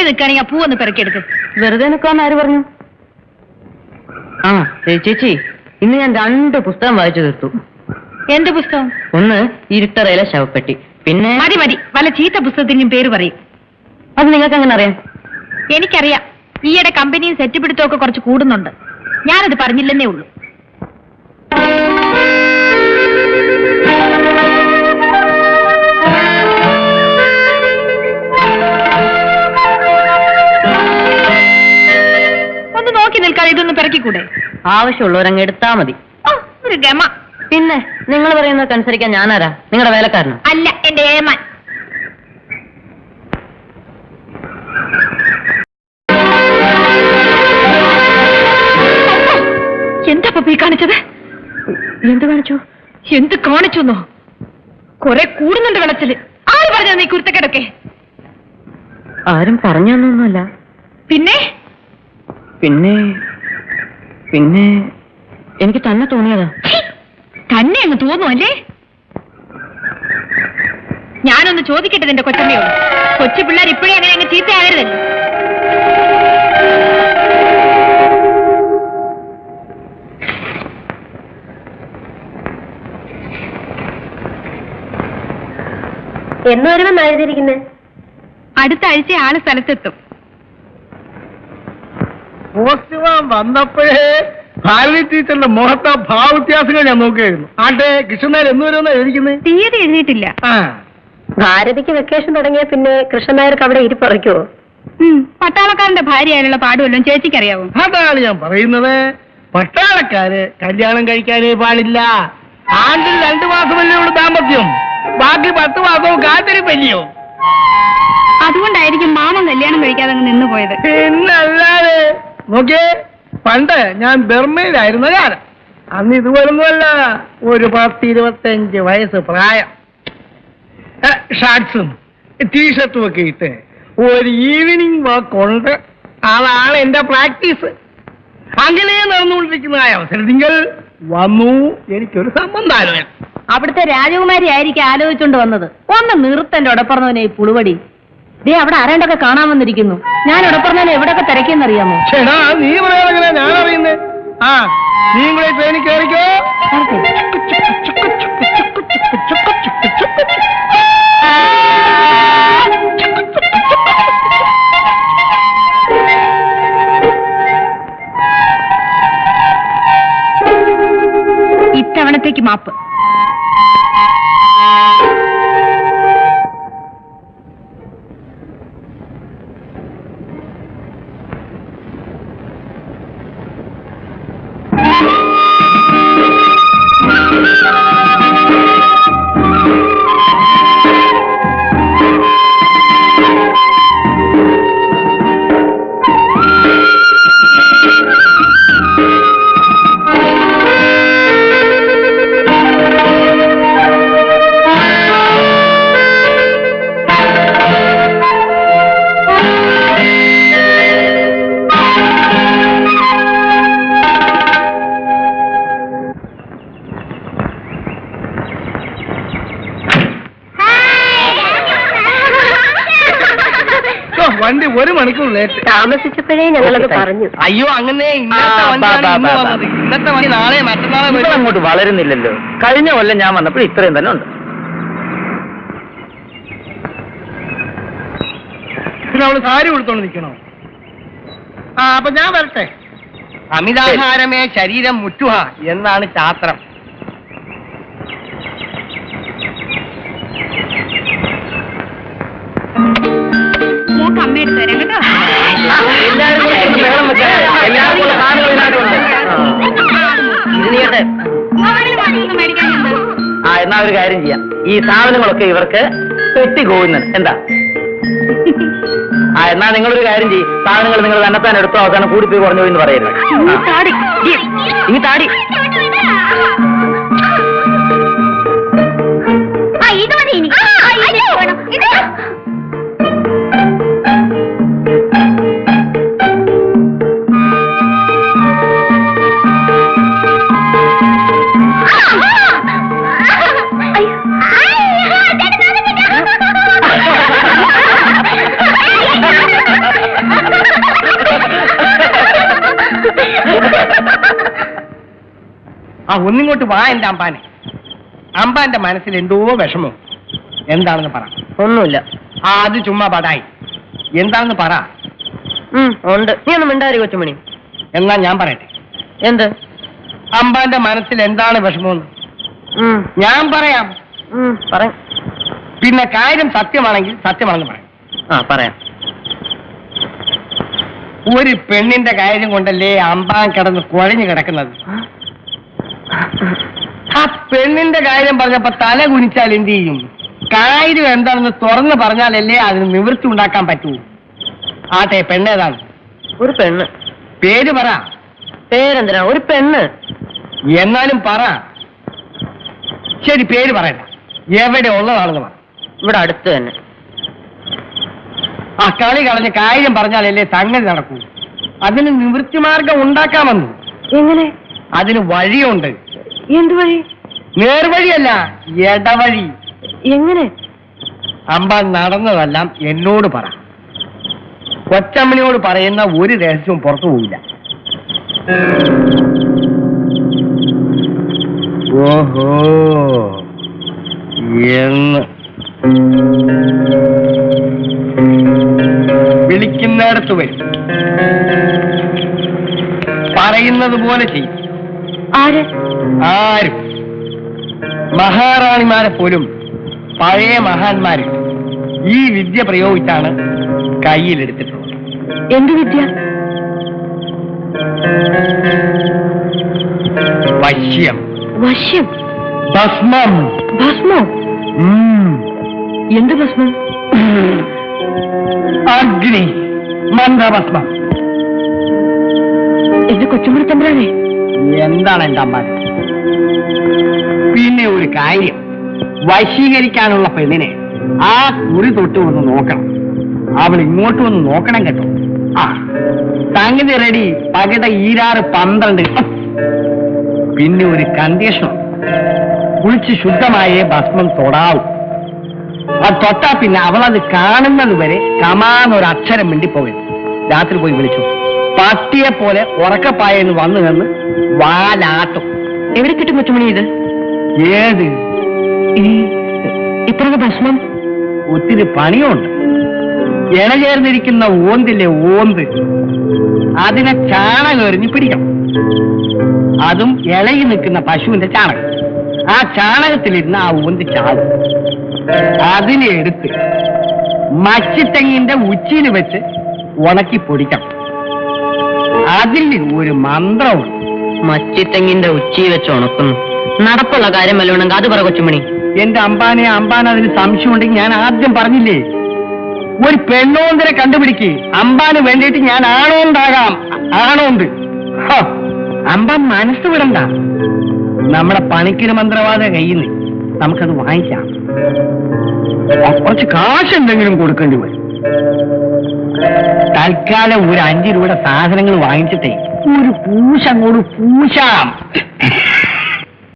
നിൽക്കുകയാണെങ്കിൽ ആ പൂവൊന്ന് പെറുക്കിയെടുക്കും. വെറുതെ നിൽക്കാന്ന് ആര് പറഞ്ഞു? ആ ചേച്ചി, ഇന്ന് ഞാൻ 2 പുസ്തകം വായിച്ചു തീർത്തു. എന്ത് പുസ്തകം? ഒന്ന് ഇരുട്ടറയിലെ ശവപ്പെട്ടി, പിന്നെ മതി വല്ല ചീത്ത പുസ്തകത്തിന്റെയും പേര് പറയും. അത് നിങ്ങൾക്ക് എങ്ങനെ അറിയാം? എനിക്കറിയാം. ഈയിടെ കമ്പനിയും സെറ്റ് പിടുത്തമൊക്കെ കുറച്ച് കൂടുന്നുണ്ട്. ഞാനത് പറഞ്ഞില്ലെന്നേ ഉള്ളൂ. ഒന്ന് നോക്കി നിൽക്കാതെ ഇതൊന്ന് പിറക്കിക്കൂടെ? ആവശ്യമുള്ളവരങ്ങ് എടുത്താ മതി. ഒരു ഗമ. പിന്നെ നിങ്ങൾ പറയുന്നത് അനുസരിക്കാൻ ഞാനാരാ? നിങ്ങളുടെ വേലക്കാരനോ? അല്ല, എന്റെ ഏമാൻ. എന്താ പപ്പി കാണിച്ചത്? എന്ത് കാണിച്ചു? എന്ത് കാണിച്ചെന്നോ? കുറെ കൂടുന്നുണ്ട് വെള്ളത്തില്. ആര് പറഞ്ഞോ നീ കുരുത്തക്കേടൊക്കെ? ആരും പറഞ്ഞൊന്നുമല്ല. പിന്നെ പിന്നെ പിന്നെ എനിക്ക് തന്നെ തോന്നിയതാ. തന്നെ അങ്ങ് തോന്നുന്നു അല്ലേ? ഞാനൊന്ന് ചോദിക്കട്ടെ നിന്റെ കൊച്ചമ്മയോട്. കൊച്ചു പിള്ളേർ ഇപ്പോഴേ അങ്ങനെ അങ്ങ് ചീത്തയാകരുതല്ലോ. എന്ന് വരുമെന്ന് എഴുതിയിരിക്കുന്നത്? അടുത്ത ആഴ്ച ആള് സ്ഥലത്തെത്തും. പോസ്റ്റ്മാൻ വന്നപ്പോഴേ ഭാരതി ടീച്ചറിന്റെ മുഖത്തെ ഭാവവ്യത്യാസങ്ങൾ ഞാൻ നോക്കുകയായിരുന്നു. ആട്ടെ, കൃഷ്ണനായർ എന്ന് വരുമെന്നാ എഴുതിക്കുന്നത്? തീയതി എഴുതിയിട്ടില്ല. ഭാരതിക്ക് വെക്കേഷൻ തുടങ്ങിയ പിന്നെ കൃഷ്ണനായർക്ക് അവിടെ ഇരിപ്പറയ്ക്കുവോ? പട്ടാളക്കാരന്റെ ഭാര്യയായുള്ള പാടുവല്ലോ ചേച്ചിക്കറിയാവോ? അതാണ് ഞാൻ പറയുന്നത്. പട്ടാളക്കാര് കല്യാണം കഴിക്കാനേ പാടില്ല. ആണ്ടിൽ 2 മാസമല്ലേ ഉള്ളൂ ദാമ്പത്യം. ബാക്കി 10 മാസവും കാത്തിരിപ്പല്ലയോ. അതുകൊണ്ടായിരിക്കും മാമൻ കല്യാണം കഴിക്കാതെ അങ്ങ് നിന്നു പോയത്. പിന്നല്ലാതെ നോക്കിയേ, പണ്ട് ഞാൻ ബർമയിലായിരുന്ന കാലം. അന്ന് ഇതുപോലൊന്നുമല്ല. ഒരു 10-25 വയസ്സ് പ്രായം. ഷർട്ട്സും ടീഷർട്ടും ഒക്കെ ഇട്ട് ഒരു ഈവനിങ് വാക്ക് ഉണ്ട്. അതാണ് എന്റെ പ്രാക്ടീസ്. അങ്ങനെ നടന്നുകൊണ്ടിരിക്കുന്ന അവസരത്തിൽ വന്നു എനിക്കൊരു സംബന്ധാലോചന. അവിടുത്തെ രാജകുമാരി ആയിരിക്കും ആലോചിച്ചുകൊണ്ട് വന്നത്. ഒന്ന് നിർത്തന്റെ ഉടപ്പറന്നവനെ ഈ പുളുവടി. ദേ അവിടെ ആരാണ്ടൊക്കെ കാണാൻ വന്നിരിക്കുന്നു. ഞാൻ ഉടപ്പറന്നവനെ എവിടെയൊക്കെ തിരക്കിയെന്നറിയാമോ? ചേടാ, നീ പറയാനെങ്ങനെ ഞാൻ അറിയുന്നേ? ആ, നീ കൂടെ ട്രെയിനിൽ കയറിക്കോ. ഇത്തവണത്തേക്ക് മാപ്പ്. വണ്ടി 1 മണിക്കൂർ ലേറ്റ്. താമസിച്ചപ്പോഴേ ഞങ്ങളത് പറഞ്ഞു. അയ്യോ, അങ്ങനെ ഇന്നത്തെ വണ്ടി നാളെ മറ്റന്നാളെ അങ്ങോട്ട് വളരുന്നില്ലല്ലോ. കഴിഞ്ഞ കൊല്ലം ഞാൻ വന്നപ്പോൾ ഇത്രയും തന്നെ ഉണ്ട്. പിന്നെ അവള് സാരി കൊടുത്തോണ്ട് നിൽക്കണോ? അപ്പൊ ഞാൻ വരട്ടെ. അമിതാഹാരമേ ശരീരം മുറ്റുഹ എന്നാണ് ശാസ്ത്രം. അമ്മയെടുത്ത് തരാം കേട്ടോ. എന്നാ ഒരു കാര്യം ചെയ്യാം, ഈ സാധനങ്ങളൊക്കെ ഇവർക്ക് പെട്ടിക്കോവുന്നത് എന്താ? എന്നാ നിങ്ങളൊരു കാര്യം ചെയ്യും, സാധനങ്ങൾ നിങ്ങൾ തന്നെത്താൻ എടുത്തോ, അവസാനം കൂടിപ്പോയി കുറഞ്ഞു പോയി എന്ന് പറയരുത്. ഇനി താടി ഒന്നിങ്ങോട്ട് വാ എന്റെ അമ്പാനെ. അമ്പാന്റെ മനസ്സിൽ എന്തോ വിഷമോ. എന്താണെന്ന് പറ. ഒന്നുമില്ല. അത് ചുമ്മാ പടായി. എന്താണെന്ന് പറ. ഉണ്ട്. നീ ഒന്നും മിണ്ടാരി കൊച്ചുമണി. എന്നാ ഞാൻ പറയട്ടെ. എന്ത്? അമ്പാന്റെ മനസ്സിൽ എന്താണ് വിഷമമെന്ന് ഞാൻ പറയാം. പറയാം. പിന്നെ കാര്യം സത്യമാണെങ്കിൽ സത്യമാണെന്ന് പറയാം. പറയാം. ഒരു പെണ്ണിന്റെ കാര്യം കൊണ്ടല്ലേ അമ്പാൻ കിടന്ന് കുഴഞ്ഞു കിടക്കുന്നത്. ആ പെണ്ണിന്റെ കാര്യം പറഞ്ഞപ്പോ തല കുനിച്ചാൽ എന്ത് ചെയ്യും? കാര്യം എന്താണെന്ന് തുറന്ന് പറഞ്ഞാലല്ലേ അതിന് നിവൃത്തി ഉണ്ടാക്കാൻ പറ്റൂ. ആട്ടെ, പെണ്ണേതാണ്? ഒരു പെണ്ണ്. പേര് പറ. പേരെന്തിനാ? ഒരു പെണ്ണ്. എന്നാലും പറ. ശരി, പേര് പറയണ്ട. എവിടെ ഉള്ളതാണെന്ന് പറ. ഇവിടെ അടുത്ത് തന്നെ. ആ കളി കളഞ്ഞ് കാര്യം പറഞ്ഞാലല്ലേ സംഗതി നടക്കൂ. അതിന് നിവൃത്തി മാർഗം ഉണ്ടാക്കാമെന്ന്. എങ്ങനെ? അതിന് വഴിയുണ്ട്. എന്ത് വഴി? നേർവഴിയല്ല, ഇടവഴി. എങ്ങനെ? അമ്പാൻ നടന്നതെല്ലാം എന്നോട് പറ. കൊച്ചമ്മണിയോട് പറയുന്ന ഒരു രഹസ്യവും പുറത്തു പോവില്ല. ഓഹോ എന്ന് വിളിക്കുന്നിടത്ത് വരും. പറയുന്നത് പോലെ ചെയ്യും. ആരും മഹാറാണിമാരെ പോലും പഴയ മഹാന്മാര് ഈ വിദ്യ പ്രയോഗിച്ചാണ് കയ്യിലെടുത്തിട്ടുള്ളത്. എന്ത് വിദ്യ? വശ്യം. വശ്യം? ഭസ്മം. ഭസ്മോ? എന്ത് ഭസ്മം? അഗ്നി മന്ത്രഭസ്മം. എന്റെ കൊച്ചുമണി തമ്പ്രാനെ, എന്താണ് എന്റെ അമ്മ? പിന്നെ ഒരു കാര്യം, വശീകരിക്കാനുള്ള പെണ്ണിനെ ആ കുറി തൊട്ട് ഒന്ന് നോക്കണം. അവൾ ഇങ്ങോട്ട് വന്ന് നോക്കണം കേട്ടോ. ആ സംഗതി റെഡി. പകിട 12. പിന്നെ ഒരു കണ്ടീഷൻ, കുളിച്ച് ശുദ്ധമായേ ഭസ്മം തൊടാവൂ. അത് തൊട്ടാ പിന്നെ അവളത് കാണുന്നത് വരെ കമാന്നൊരു അക്ഷരം മിണ്ടിപ്പോകരുത്. രാത്രി പോയി വിളിച്ചു പട്ടിയെ പോലെ ഉറക്കപ്പായെന്ന് വന്നു നിന്ന് വാലാട്ടും. എവിടെ കിട്ടും കൊച്ചുമണി ഇത്? ഏത് ഇത്ര ഭസ്മം? ഒത്തിരി പണിയുണ്ട്. ഇണചേർന്നിരിക്കുന്ന ഓന്തില്ലേ, ഓന്ത്, അതിനെ ചാണകം എറിഞ്ഞ് പിടിക്കണം. അതും ഇളകി നിൽക്കുന്ന പശുവിന്റെ ചാണകം. ആ ചാണകത്തിലിരുന്ന് ആ ഓന്ത് ചാവും. അതിനെ എടുത്ത് മച്ചിത്തെങ്ങിന്റെ ഉച്ചിയിൽ വെച്ച് ഉണക്കി പൊടിക്കണം. അതിൽ ഒരു മന്ത്രമുണ്ട്. മച്ചിത്തെങ്ങിന്റെ ഉച്ചി വെച്ച് ഉണക്കുന്നു. നടപ്പുള്ള കാര്യം വല്ലതുണ്ടെങ്കിൽ അത് പറ കൊച്ചുമണി. എന്റെ അമ്പാൻ അതിന് സംശയം ഉണ്ടെങ്കിൽ ഞാൻ ആദ്യം പറഞ്ഞില്ലേ, ഒരു പെണ്ണോന്തിനെ കണ്ടുപിടിക്ക്. അമ്പാന് വേണ്ടിയിട്ട് ഞാൻ ആണോണ്ടാകാം. ആണോണ്ട് അമ്പാൻ മനസ്സ് വിടണ്ട. നമ്മുടെ പണിക്കിന് മന്ത്രവാദ കയ്യിൽ നിന്ന് നമുക്കത് വാങ്ങിക്കാം. കുറച്ച് കാശ് എന്തെങ്കിലും കൊടുക്കേണ്ടി വരും. തൽക്കാലം ഒരു 5 രൂപയുടെ സാധനങ്ങൾ വാങ്ങിച്ചിട്ടേ ഒരു പൂശ അങ്ങോട്ട് പൂശാം.